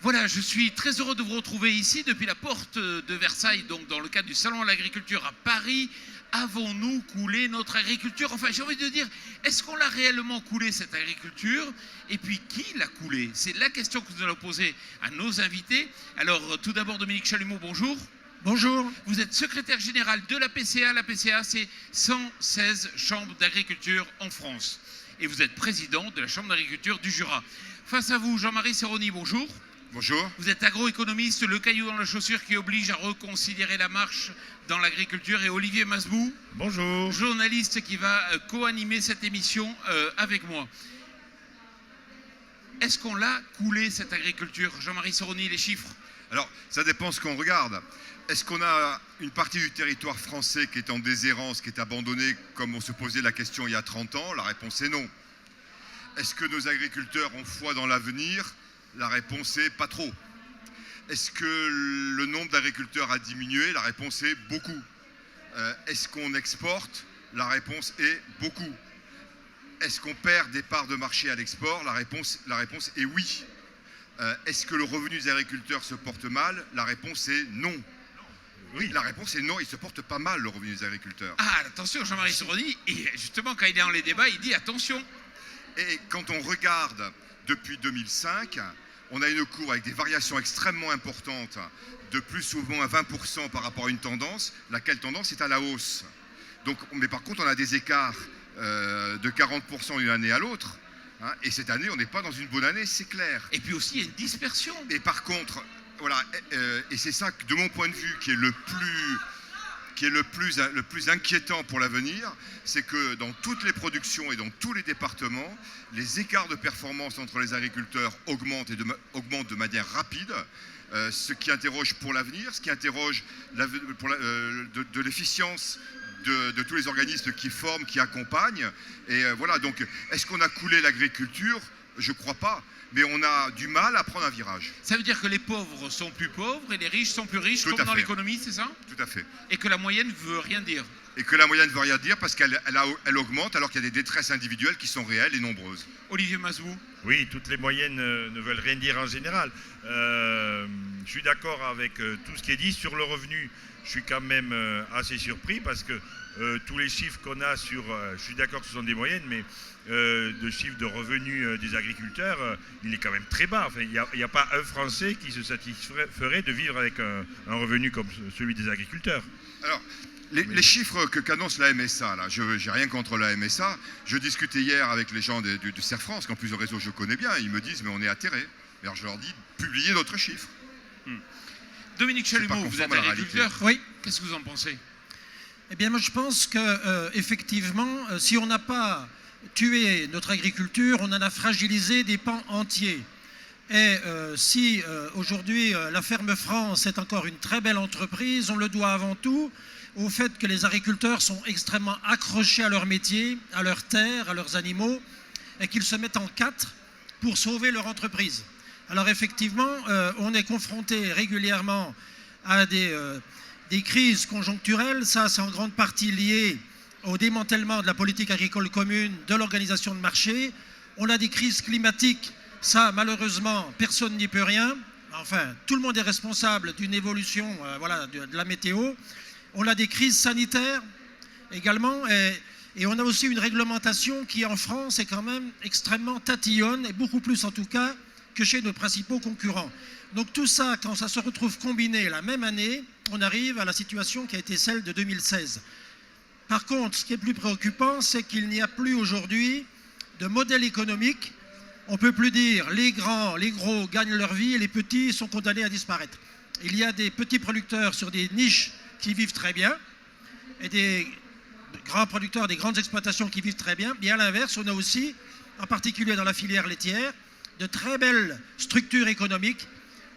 Voilà, je suis très heureux de vous retrouver ici depuis la porte de Versailles, donc dans le cadre du Salon de l'Agriculture à Paris. Avons-nous coulé notre agriculture? Enfin, j'ai envie de dire, est-ce qu'on l'a réellement coulé, cette agriculture? Et puis, qui l'a coulé? C'est la question que nous allons poser à nos invités. Alors, tout d'abord, Dominique Chalumeau, bonjour. Bonjour. Vous êtes secrétaire général de la PCA. La PCA, c'est 116 chambres d'agriculture en France. Et vous êtes président de la Chambre d'agriculture du Jura. Face à vous, Jean-Marie Serroni, bonjour. Bonjour. Vous êtes agroéconomiste, le caillou dans la chaussure qui oblige à reconsidérer la marche dans l'agriculture. Et Olivier Masbou. Bonjour. Journaliste qui va co-animer cette émission avec moi. Est-ce qu'on l'a coulé, cette agriculture? Jean-Marie Serroni, les chiffres? Alors, ça dépend ce qu'on regarde. Est-ce qu'on a une partie du territoire français qui est en déshérence, qui est abandonnée, comme on se posait la question il y a 30 ans? La réponse est non. Est-ce que nos agriculteurs ont foi dans l'avenir? La réponse est pas trop. Est-ce que le nombre d'agriculteurs a diminué? La réponse est beaucoup. Est-ce qu'on exporte? La réponse est beaucoup. Est-ce qu'on perd des parts de marché à l'export? La réponse est oui. Est-ce que le revenu des agriculteurs se porte mal? La réponse est non. Oui, la réponse est non, il se porte pas mal, le revenu des agriculteurs. Ah, attention, Jean-Marie Serroni, et justement, quand il est dans les débats, il dit attention. Et quand on regarde depuis 2005, on a une courbe avec des variations extrêmement importantes, de plus souvent à 20% par rapport à une tendance, laquelle tendance est à la hausse. Donc, mais par contre, on a des écarts de 40% d'une année à l'autre. Hein, et cette année, on n'est pas dans une bonne année, c'est clair. Et puis aussi, il y a une dispersion. Et par contre, voilà, et c'est ça, de mon point de vue, qui est le plus inquiétant pour l'avenir, c'est que dans toutes les productions et dans tous les départements, les écarts de performance entre les agriculteurs augmentent de manière rapide, ce qui interroge pour l'avenir, ce qui interroge de l'efficience de tous les organismes qui forment, qui accompagnent. Et voilà, donc, est-ce qu'on a coulé l'agriculture? Je ne crois pas. Mais on a du mal à prendre un virage. Ça veut dire que les pauvres sont plus pauvres et les riches sont plus riches, comme dans l'économie, c'est ça? Tout à fait. Et que la moyenne ne veut rien dire. Et que la moyenne ne veut rien dire parce qu'elle augmente alors qu'il y a des détresses individuelles qui sont réelles et nombreuses. Olivier Masbou. Oui, toutes les moyennes ne veulent rien dire en général. Je suis d'accord avec tout ce qui est dit. Sur le revenu, je suis quand même assez surpris parce que tous les chiffres qu'on a sur... je suis d'accord que ce sont des moyennes, mais de chiffres de revenus des agriculteurs, il est quand même très bas. Enfin, il n'y a pas un Français qui se satisferait de vivre avec un revenu comme celui des agriculteurs. Alors, les chiffres qu'annonce la MSA, là, je n'ai rien contre la MSA. Je discutais hier avec les gens de Serre France, qu'en plus le réseau je connais bien. Ils me disent, mais on est atterrés. Alors je leur dis, publiez notre chiffre. Dominique Chalumeau, vous êtes agriculteur. Oui. Qu'est-ce que vous en pensez? Eh bien, moi, je pense que effectivement, si on n'a pas tué notre agriculture, on en a fragilisé des pans entiers. Et si aujourd'hui la Ferme France est encore une très belle entreprise, on le doit avant tout au fait que les agriculteurs sont extrêmement accrochés à leur métier, à leurs terres, à leurs animaux, et qu'ils se mettent en quatre pour sauver leur entreprise. Alors effectivement, on est confronté régulièrement à des crises conjoncturelles. Ça, c'est en grande partie lié au démantèlement de la politique agricole commune, de l'organisation de marché. On a des crises climatiques. Ça, malheureusement, personne n'y peut rien. Enfin, tout le monde est responsable d'une évolution de la météo. On a des crises sanitaires également. Et on a aussi une réglementation qui, en France, est quand même extrêmement tatillonne, et beaucoup plus en tout cas que chez nos principaux concurrents. Donc tout ça, quand ça se retrouve combiné la même année, on arrive à la situation qui a été celle de 2016. Par contre, ce qui est plus préoccupant, c'est qu'il n'y a plus aujourd'hui de modèle économique. On ne peut plus dire les grands, les gros gagnent leur vie et les petits sont condamnés à disparaître. Il y a des petits producteurs sur des niches qui vivent très bien et des grands producteurs, des grandes exploitations qui vivent très bien. Mais à l'inverse, on a aussi, en particulier dans la filière laitière, de très belles structures économiques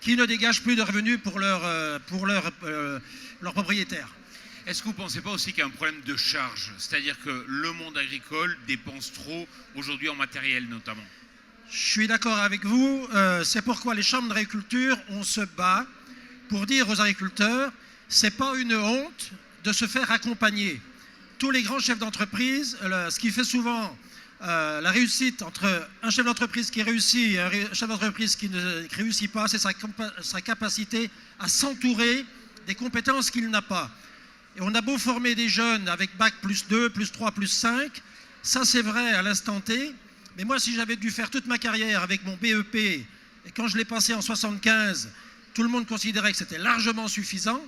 qui ne dégagent plus de revenus pour leurs propriétaires. Est-ce que vous ne pensez pas aussi qu'il y a un problème de charge? C'est-à-dire que le monde agricole dépense trop aujourd'hui en matériel notamment. Je suis d'accord avec vous. C'est pourquoi les chambres d'agriculture, on se bat pour dire aux agriculteurs, ce n'est pas une honte de se faire accompagner. Tous les grands chefs d'entreprise, ce qui fait souvent la réussite entre un chef d'entreprise qui réussit et un chef d'entreprise qui ne réussit pas, c'est sa capacité à s'entourer des compétences qu'il n'a pas. Et on a beau former des jeunes avec bac plus 2, plus 3, plus 5, ça c'est vrai à l'instant T, mais moi si j'avais dû faire toute ma carrière avec mon BEP, et quand je l'ai passé en 75, tout le monde considérait que c'était largement suffisant,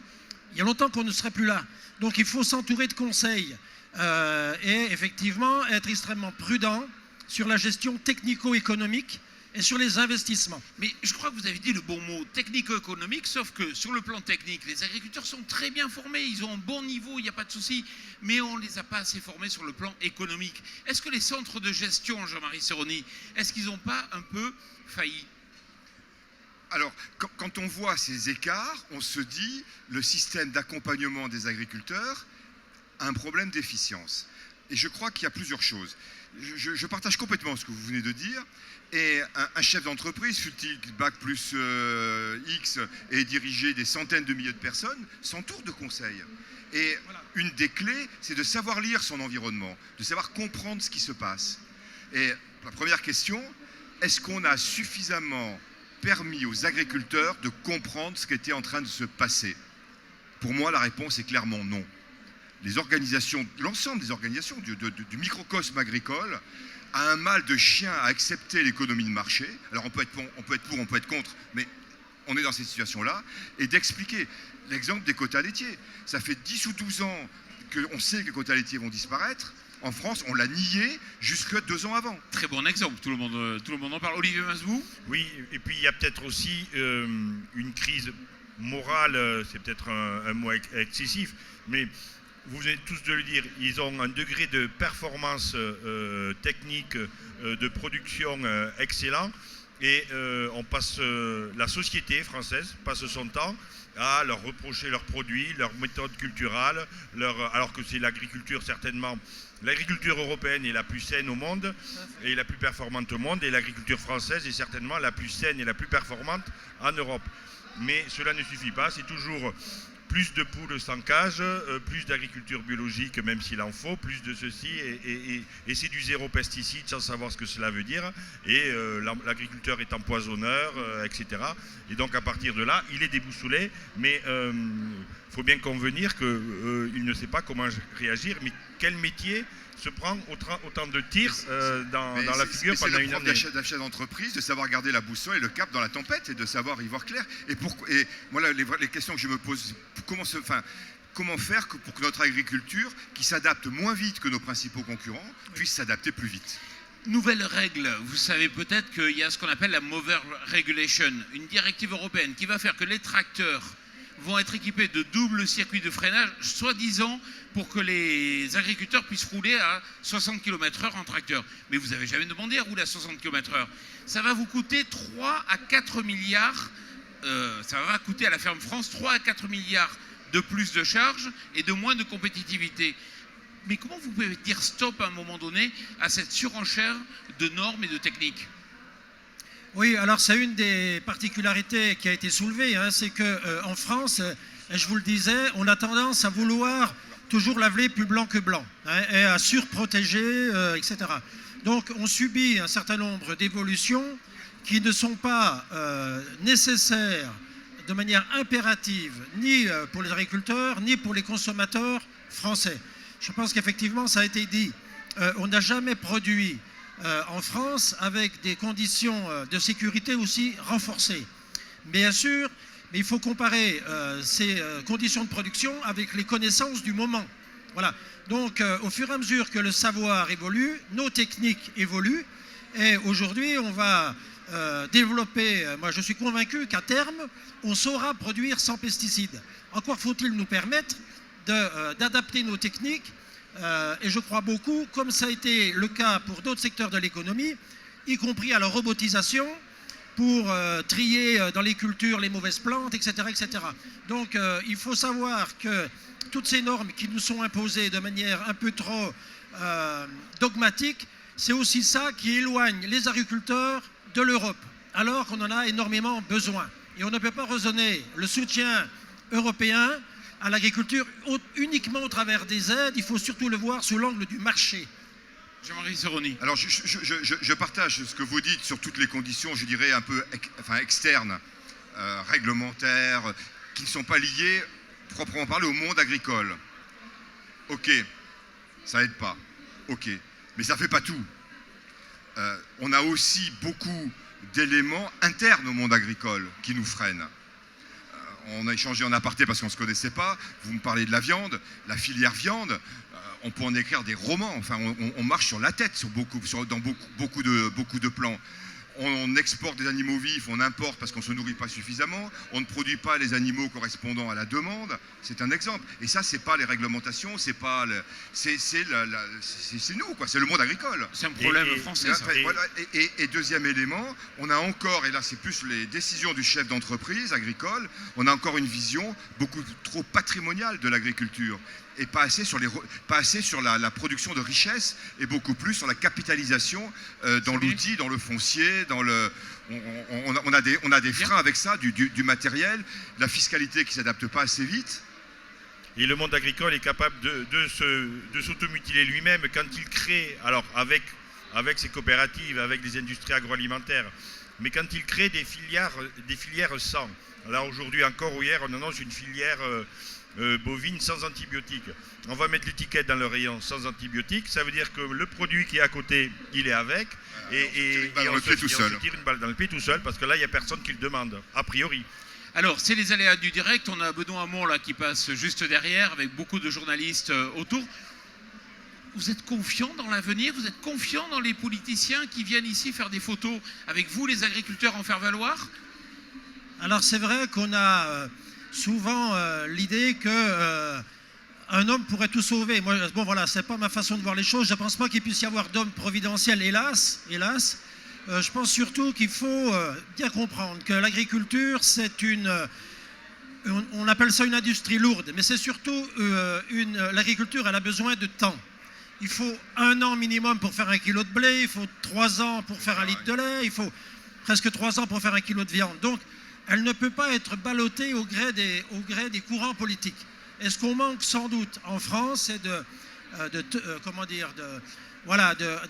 il y a longtemps qu'on ne serait plus là. Donc il faut s'entourer de conseils et effectivement être extrêmement prudent sur la gestion technico-économique et sur les investissements. Mais je crois que vous avez dit le bon mot, technico-économique, sauf que sur le plan technique, les agriculteurs sont très bien formés, ils ont un bon niveau, il n'y a pas de souci, mais on ne les a pas assez formés sur le plan économique. Est-ce que les centres de gestion, Jean-Marie Serroni, est-ce qu'ils n'ont pas un peu failli ? Alors, quand on voit ces écarts, on se dit le système d'accompagnement des agriculteurs a un problème d'efficience. Et je crois qu'il y a plusieurs choses. Je partage complètement ce que vous venez de dire. Et un chef d'entreprise, fut-il bac plus X et diriger des centaines de milliers de personnes, s'entoure de conseils. Et une des clés, c'est de savoir lire son environnement, de savoir comprendre ce qui se passe. Et la première question, est-ce qu'on a suffisamment permis aux agriculteurs de comprendre ce qui était en train de se passer? Pour moi, la réponse est clairement non. Les organisations, l'ensemble des organisations du microcosme agricole a un mal de chien à accepter l'économie de marché. Alors on peut être pour, on peut être contre, mais on est dans cette situation-là. Et d'expliquer l'exemple des quotas laitiers. Ça fait 10 ou 12 ans qu'on sait que les quotas laitiers vont disparaître. En France, on l'a nié jusque 2 ans avant. Très bon exemple, tout le monde en parle. Olivier Masbou ? Oui, et puis il y a peut-être aussi une crise morale, c'est peut-être un mot excessif, mais vous venez tous de le dire, ils ont un degré de performance technique, de production excellent, et la société française passe son temps à leur reprocher leurs produits, leurs méthodes culturales, alors que c'est l'agriculture certainement. L'agriculture européenne est la plus saine au monde et la plus performante au monde, et l'agriculture française est certainement la plus saine et la plus performante en Europe. Mais cela ne suffit pas, c'est toujours plus de poules sans cage, plus d'agriculture biologique, même s'il en faut, plus de ceci, et c'est du zéro pesticide sans savoir ce que cela veut dire, et l'agriculteur est empoisonneur, etc. Et donc à partir de là, il est déboussolé, mais il faut bien convenir qu'il ne sait pas comment réagir, mais quel métier se prend autant de tirs dans la figure pendant une année. C'est le propre d'un chef d'entreprise de savoir garder la boussole et le cap dans la tempête et de savoir y voir clair. Et moi, les questions que je me pose, comment faire pour que notre agriculture, qui s'adapte moins vite que nos principaux concurrents, puisse s'adapter plus vite? Nouvelle règle, vous savez peut-être qu'il y a ce qu'on appelle la Mover Regulation, une directive européenne qui va faire que les tracteurs vont être équipés de double circuit de freinage, soi-disant pour que les agriculteurs puissent rouler à 60 km/h en tracteur. Mais vous n'avez jamais demandé à rouler à 60 km/h. Ça va vous coûter 3 à 4 milliards, ça va coûter à la ferme France 3 à 4 milliards de plus de charges et de moins de compétitivité. Mais comment vous pouvez dire stop à un moment donné à cette surenchère de normes et de techniques ? Oui, alors c'est une des particularités qui a été soulevée, c'est qu'en France, je vous le disais, on a tendance à vouloir toujours laver plus blanc que blanc, et à surprotéger, etc. Donc on subit un certain nombre d'évolutions qui ne sont pas nécessaires de manière impérative, ni pour les agriculteurs, ni pour les consommateurs français. Je pense qu'effectivement, ça a été dit, on n'a jamais produit en France avec des conditions de sécurité aussi renforcées. Bien sûr, mais il faut comparer ces conditions de production avec les connaissances du moment. Voilà. Donc, au fur et à mesure que le savoir évolue, nos techniques évoluent, et aujourd'hui, on va développer. Moi, je suis convaincu qu'à terme, on saura produire sans pesticides. Encore faut-il nous permettre d'adapter nos techniques. Et je crois beaucoup, comme ça a été le cas pour d'autres secteurs de l'économie, y compris à la robotisation, pour trier dans les cultures les mauvaises plantes, etc. etc. Donc il faut savoir que toutes ces normes qui nous sont imposées de manière un peu trop dogmatique, c'est aussi ça qui éloigne les agriculteurs de l'Europe, alors qu'on en a énormément besoin. Et on ne peut pas raisonner le soutien européen à l'agriculture uniquement au travers des aides, il faut surtout le voir sous l'angle du marché. Jean-Marie Seroni. Alors, je partage ce que vous dites sur toutes les conditions, je dirais, un peu externes, réglementaires, qui ne sont pas liées, proprement parlé, au monde agricole. Ok, ça aide pas. Ok, mais ça fait pas tout. On a aussi beaucoup d'éléments internes au monde agricole qui nous freinent. On a échangé en aparté parce qu'on ne se connaissait pas. Vous me parlez de la viande, la filière viande. On peut en écrire des romans. Enfin, on marche sur la tête dans beaucoup de plans. On exporte des animaux vifs, on importe parce qu'on ne se nourrit pas suffisamment. On ne produit pas les animaux correspondant à la demande. C'est un exemple. Et ça, c'est pas les réglementations, c'est nous, quoi. C'est le monde agricole. C'est un problème français. Ça. Et deuxième élément, on a encore, et là c'est plus les décisions du chef d'entreprise agricole, on a encore une vision beaucoup trop patrimoniale de l'agriculture et pas assez sur la production de richesses et beaucoup plus sur la capitalisation dans l'outil, dans le foncier, on a des freins avec ça, du matériel, la fiscalité qui ne s'adapte pas assez vite. Et le monde agricole est capable de s'automutiler lui-même quand il crée, alors avec ses coopératives, avec des industries agroalimentaires, mais quand il crée des filières sans. Là aujourd'hui encore ou hier, on annonce une filière bovine sans antibiotiques. On va mettre l'étiquette dans le rayon sans antibiotiques, ça veut dire que le produit qui est à côté, il est avec, et on se tire une balle dans le pied tout seul, parce que là, il n'y a personne qui le demande, a priori. Alors, c'est les aléas du direct. On a Benoît Hamon là, qui passe juste derrière, avec beaucoup de journalistes autour. Vous êtes confiant dans l'avenir? Vous êtes confiant dans les politiciens qui viennent ici faire des photos avec vous, les agriculteurs, en faire valoir? Alors c'est vrai qu'on a souvent l'idée que un homme pourrait tout sauver. Moi, bon voilà, c'est pas ma façon de voir les choses. Je ne pense pas qu'il puisse y avoir d'homme providentiel, hélas. Je pense surtout qu'il faut bien comprendre que l'agriculture, c'est on appelle ça une industrie lourde, mais c'est surtout l'agriculture, elle a besoin de temps. Il faut 1 an minimum pour faire 1 kilo de blé, il faut 3 ans pour faire 1 litre de lait, il faut presque 3 ans pour faire 1 kilo de viande. Donc, elle ne peut pas être ballottée au gré des courants politiques. Et ce qu'on manque sans doute en France, c'est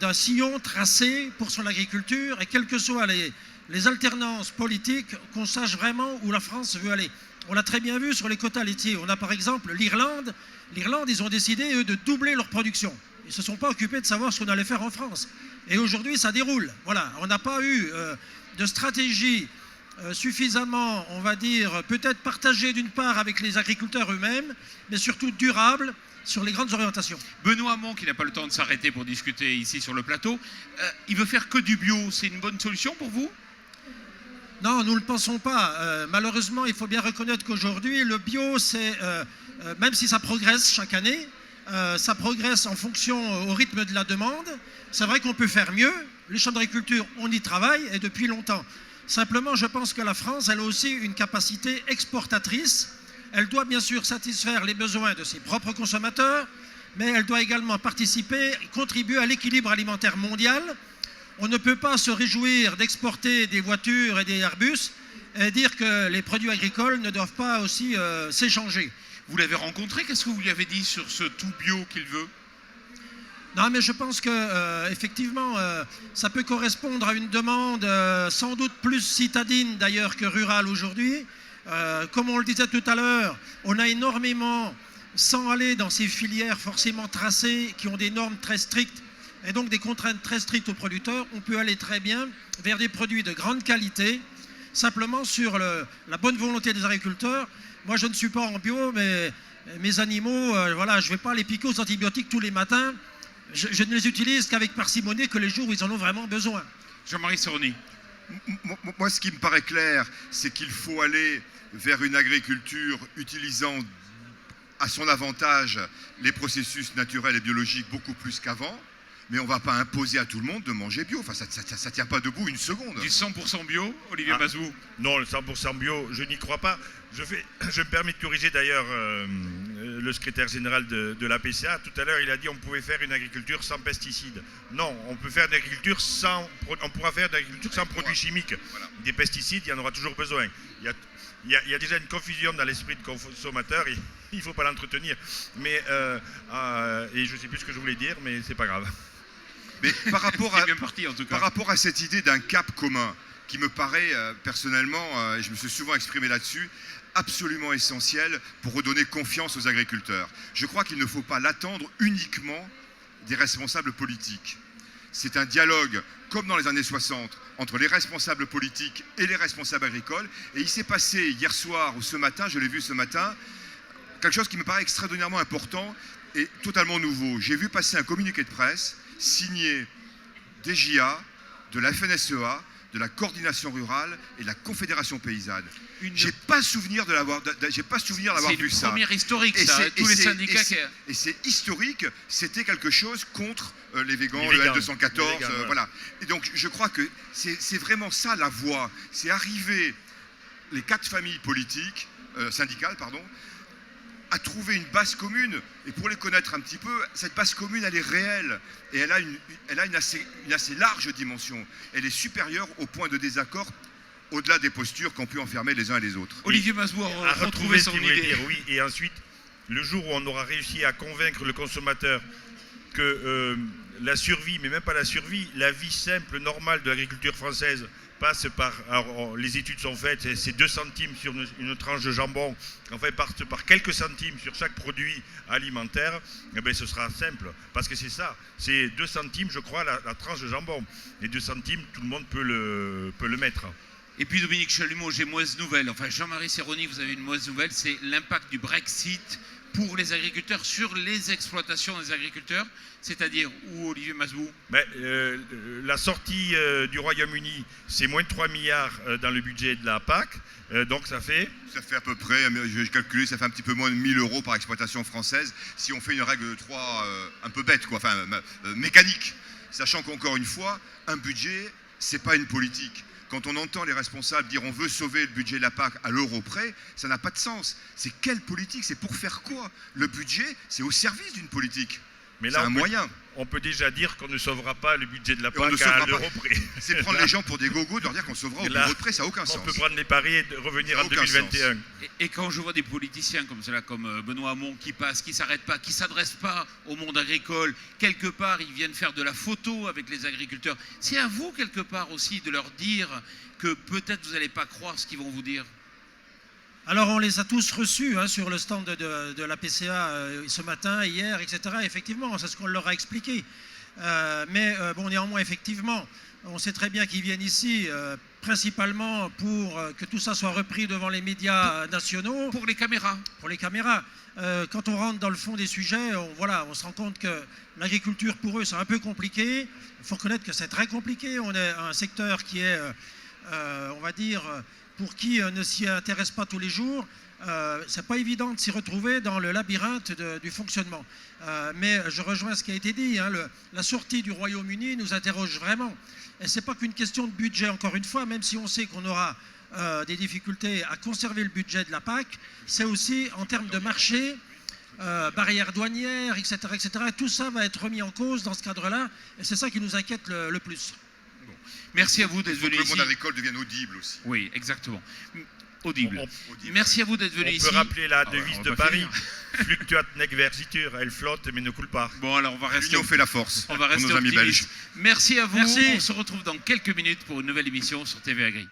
d'un sillon tracé pour son agriculture, et quelles que soient les alternances politiques, qu'on sache vraiment où la France veut aller. On l'a très bien vu sur les quotas laitiers. On a par exemple l'Irlande. L'Irlande, ils ont décidé, eux, de doubler leur production. Ils ne se sont pas occupés de savoir ce qu'on allait faire en France. Et aujourd'hui, ça déroule. Voilà, on n'a pas eu de stratégie suffisamment, on va dire, peut-être partagée d'une part avec les agriculteurs eux-mêmes, mais surtout durable sur les grandes orientations. Benoît Hamon, qui n'a pas le temps de s'arrêter pour discuter ici sur le plateau, il veut faire que du bio. C'est une bonne solution pour vous? Non, nous ne le pensons pas. Malheureusement, il faut bien reconnaître qu'aujourd'hui, le bio, même si ça progresse chaque année, ça progresse en fonction au rythme de la demande. C'est vrai qu'on peut faire mieux. Les champs d'agriculture, on y travaille, et depuis longtemps. Simplement, je pense que la France, elle a aussi une capacité exportatrice. Elle doit bien sûr satisfaire les besoins de ses propres consommateurs, mais elle doit également participer, contribuer à l'équilibre alimentaire mondial. On ne peut pas se réjouir d'exporter des voitures et des Airbus et dire que les produits agricoles ne doivent pas aussi s'échanger. Vous l'avez rencontré, qu'est-ce que vous lui avez dit sur ce tout bio qu'il veut? Non, mais je pense que effectivement, ça peut correspondre à une demande sans doute plus citadine d'ailleurs que rurale aujourd'hui. Comme on le disait tout à l'heure, on a énormément, sans aller dans ces filières forcément tracées, qui ont des normes très strictes et donc des contraintes très strictes aux producteurs, on peut aller très bien vers des produits de grande qualité, simplement sur la bonne volonté des agriculteurs. Moi, je ne suis pas en bio, mais mes animaux, voilà, je ne vais pas les piquer aux antibiotiques tous les matins. Je ne les utilise qu'avec parcimonie, que les jours où ils en ont vraiment besoin. Jean-Marie Seroni. Moi, ce qui me paraît clair, c'est qu'il faut aller vers une agriculture utilisant à son avantage les processus naturels et biologiques beaucoup plus qu'avant. Mais on ne va pas imposer à tout le monde de manger bio. Enfin, ça ne tient pas debout une seconde. Du 100% bio, Olivier Bazou? Non, le 100% bio, je n'y crois pas. Je me permets de corriger d'ailleurs le secrétaire général de la PCA. Tout à l'heure, il a dit qu'on pouvait faire une agriculture sans pesticides. Non, on pourra faire une agriculture sans produits chimiques. Voilà. Des pesticides, il y en aura toujours besoin. Il y a déjà une confusion dans l'esprit de consommateur. Il ne faut pas l'entretenir. Mais, et je ne sais plus ce que je voulais dire, mais c'est pas grave. Mais par rapport C'est à, bien parti, en tout par cas. rapport à cette idée d'un cap commun, qui me paraît personnellement, et je me suis souvent exprimé là-dessus, absolument essentiel pour redonner confiance aux agriculteurs. Je crois qu'il ne faut pas l'attendre uniquement des responsables politiques. C'est un dialogue, comme dans les années 60, entre les responsables politiques et les responsables agricoles. Et il s'est passé hier soir ou ce matin, je l'ai vu ce matin, quelque chose qui me paraît extraordinairement important et totalement nouveau. J'ai vu passer un communiqué de presse signé des JA, de la FNSEA, de la coordination rurale et de la Confédération paysanne. J'ai pas souvenir d'avoir C'est vu une ça. première historique, Et ça. c'est- Tous et les c'est- syndicats et qui... c'est- Et c'est historique, c'était quelque chose contre les végans, Les le végans. L214, Les végans, ouais. voilà. Et donc je crois que c'est vraiment ça la voie. C'est arriver, les 4 familles politiques, syndicales, pardon, à trouver une base commune. Et pour les connaître un petit peu, cette base commune, elle est réelle. Et elle a une assez large dimension. Elle est supérieure au point de désaccord au-delà des postures qu'ont pu enfermer les uns et les autres. Olivier Masbour à a retrouvé retrouver ce son qu'il voulait idée. dire, oui. Et ensuite, le jour où on aura réussi à convaincre le consommateur que la survie, mais même pas la survie, la vie simple, normale de l'agriculture française passe par, alors, les études sont faites, c'est 2 centimes sur une tranche de jambon, enfin par quelques centimes sur chaque produit alimentaire, eh bien, ce sera simple, parce que c'est ça, c'est 2 centimes, je crois, la tranche de jambon. Les 2 centimes, tout le monde peut le mettre. Et puis Dominique Chalumeau, j'ai mauvaise nouvelle. Enfin, Jean-Marie Serroni, vous avez une mauvaise nouvelle, c'est l'impact du Brexit pour les agriculteurs, sur les exploitations des agriculteurs, c'est-à-dire où, Olivier Masbour? Ben, la sortie du Royaume-Uni, c'est moins de 3 milliards dans le budget de la PAC, donc ça fait... Ça fait à peu près, j'ai calculé, ça fait un petit peu moins de 1 000 € par exploitation française si on fait une règle de 3 un peu bête, quoi, enfin mécanique. Sachant qu'encore une fois, un budget, c'est pas une politique. Quand on entend les responsables dire on veut sauver le budget de la PAC à l'euro près, ça n'a pas de sens. C'est quelle politique? C'est pour faire quoi? Le budget, c'est au service d'une politique. Mais C'est là, un moyen. on peut déjà dire qu'on ne sauvera pas le budget de la Et on ne PAC à sauvera pas. l'euro près. C'est prendre les gens pour des gogos, de leur dire qu'on sauvera au Et là, euro près, ça n'a aucun On sens. peut prendre les paris et revenir Ça en n'a aucun 2021. Et quand je vois des politiciens comme cela, comme Benoît Hamon, qui passent, qui ne s'arrêtent pas, qui ne s'adressent pas au monde agricole, quelque part, ils viennent faire de la photo avec les agriculteurs. C'est à vous, quelque part aussi, de leur dire que peut-être vous n'allez pas croire ce qu'ils vont vous dire. Alors on les a tous reçus sur le stand de la PCA ce matin, hier, etc. Effectivement, c'est ce qu'on leur a expliqué. Bon, néanmoins, effectivement, on sait très bien qu'ils viennent ici principalement pour que tout ça soit repris devant les médias nationaux. Pour les caméras. Pour les caméras. Quand on rentre dans le fond des sujets, on se rend compte que l'agriculture, pour eux, c'est un peu compliqué. Il faut reconnaître que c'est très compliqué. On est un secteur qui est, on va dire, pour qui ne s'y intéresse pas tous les jours. C'est pas évident de s'y retrouver dans le labyrinthe du fonctionnement. Mais je rejoins ce qui a été dit. La sortie du Royaume-Uni nous interroge vraiment. Et c'est pas qu'une question de budget, encore une fois, même si on sait qu'on aura des difficultés à conserver le budget de la PAC, c'est aussi en termes de marché, barrières douanières, etc., etc. Tout ça va être remis en cause dans ce cadre-là, et c'est ça qui nous inquiète le plus. Merci à vous d'être Il faut que venu le ici. monde agricole devienne audible aussi. Oui, exactement. Audible. Audible. Merci à vous d'être venu On ici. peut rappeler la Ah ouais, devise on de va pas Paris. finir. Fluctuat nec versitur, elle flotte mais ne coule pas. Bon, alors on va rester. L'union fait la force On va pour rester nos amis optimiste. belges. Merci à vous. Merci. On se retrouve dans quelques minutes pour une nouvelle émission sur TV Agri.